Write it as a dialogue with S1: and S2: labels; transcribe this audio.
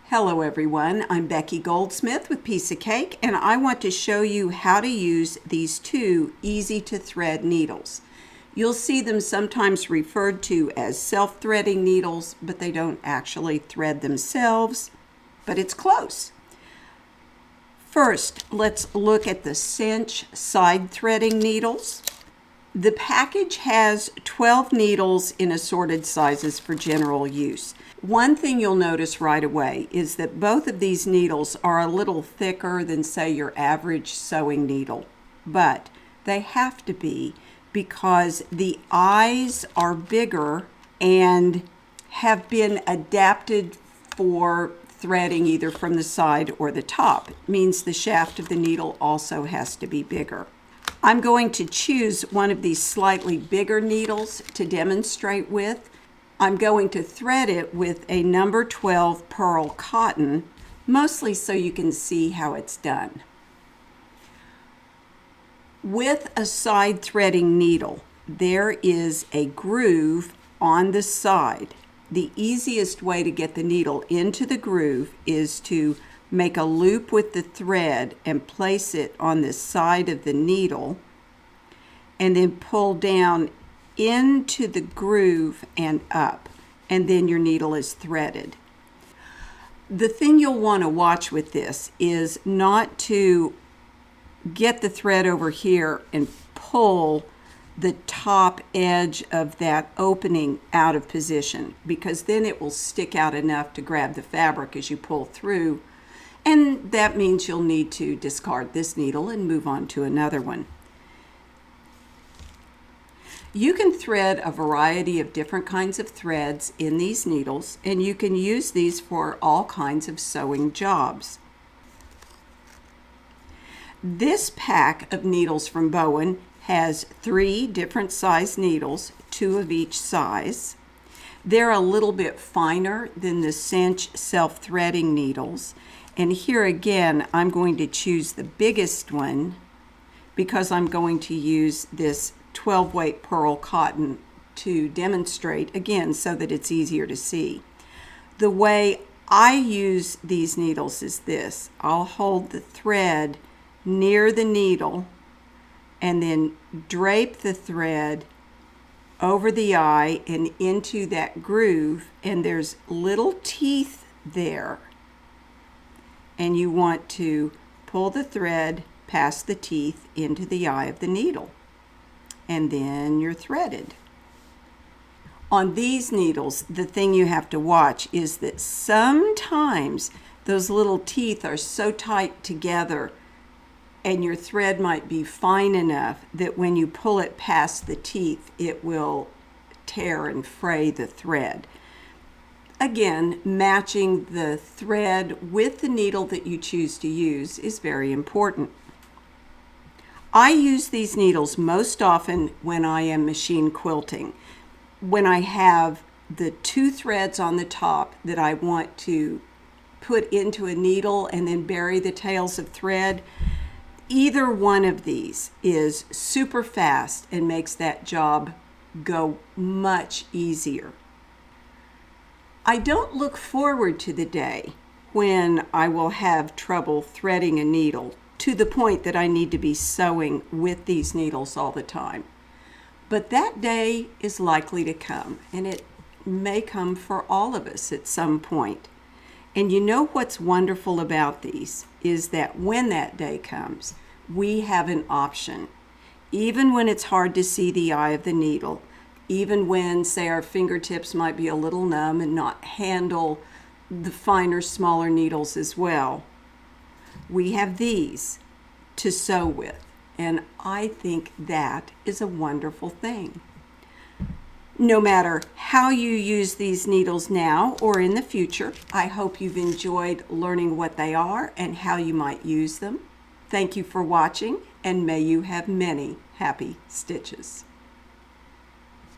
S1: Hello everyone, I'm Becky Goldsmith with Piece of Cake, and I want to show you how to use these two easy to thread needles. You'll see them sometimes referred to as self-threading needles, but they don't actually thread themselves, but it's close. First, let's look at the Sench Side Threading needles. The package has 12 needles in assorted sizes for general use. One thing you'll notice right away is that both of these needles are a little thicker than, say, your average sewing needle, but they have to be because the eyes are bigger and have been adapted for threading either from the side or the top. It means the shaft of the needle also has to be bigger. I'm going to choose one of these slightly bigger needles to demonstrate with. I'm going to thread it with a number 12 pearl cotton, mostly so you can see how it's done. With a side threading needle, there is a groove on the side. The easiest way to get the needle into the groove is to make a loop with the thread and place it on the side of the needle and then pull down into the groove and up, and then your needle is threaded. The thing you'll want to watch with this is not to get the thread over here and pull the top edge of that opening out of position, because then it will stick out enough to grab the fabric as you pull through, and that means you'll need to discard this needle and move on to another one. You can thread a variety of different kinds of threads in these needles, and you can use these for all kinds of sewing jobs. This pack of needles from Bowen has 3 different size needles, 2 of each size. They're a little bit finer than the Sench Self Threading needles. And here again, I'm going to choose the biggest one because I'm going to use this 12 weight pearl cotton to demonstrate again so that it's easier to see. The way I use these needles is this. I'll hold the thread near the needle and then drape the thread over the eye and into that groove, and there's little teeth there. And you want to pull the thread past the teeth into the eye of the needle, and then you're threaded. On these needles, the thing you have to watch is that sometimes those little teeth are so tight together and your thread might be fine enough that when you pull it past the teeth, it will tear and fray the thread. Again, matching the thread with the needle that you choose to use is very important. I use these needles most often when I am machine quilting. When I have the 2 threads on the top that I want to put into a needle and then bury the tails of thread, either one of these is super fast and makes that job go much easier. I don't look forward to the day when I will have trouble threading a needle to the point that I need to be sewing with these needles all the time. But that day is likely to come, and it may come for all of us at some point. And you know what's wonderful about these is that when that day comes, we have an option. Even when it's hard to see the eye of the needle, even when, say, our fingertips might be a little numb and not handle the finer, smaller needles as well, we have these to sew with, and I think that is a wonderful thing. No matter how you use these needles now or in the future, I hope you've enjoyed learning what they are and how you might use them. Thank you for watching, and may you have many happy stitches.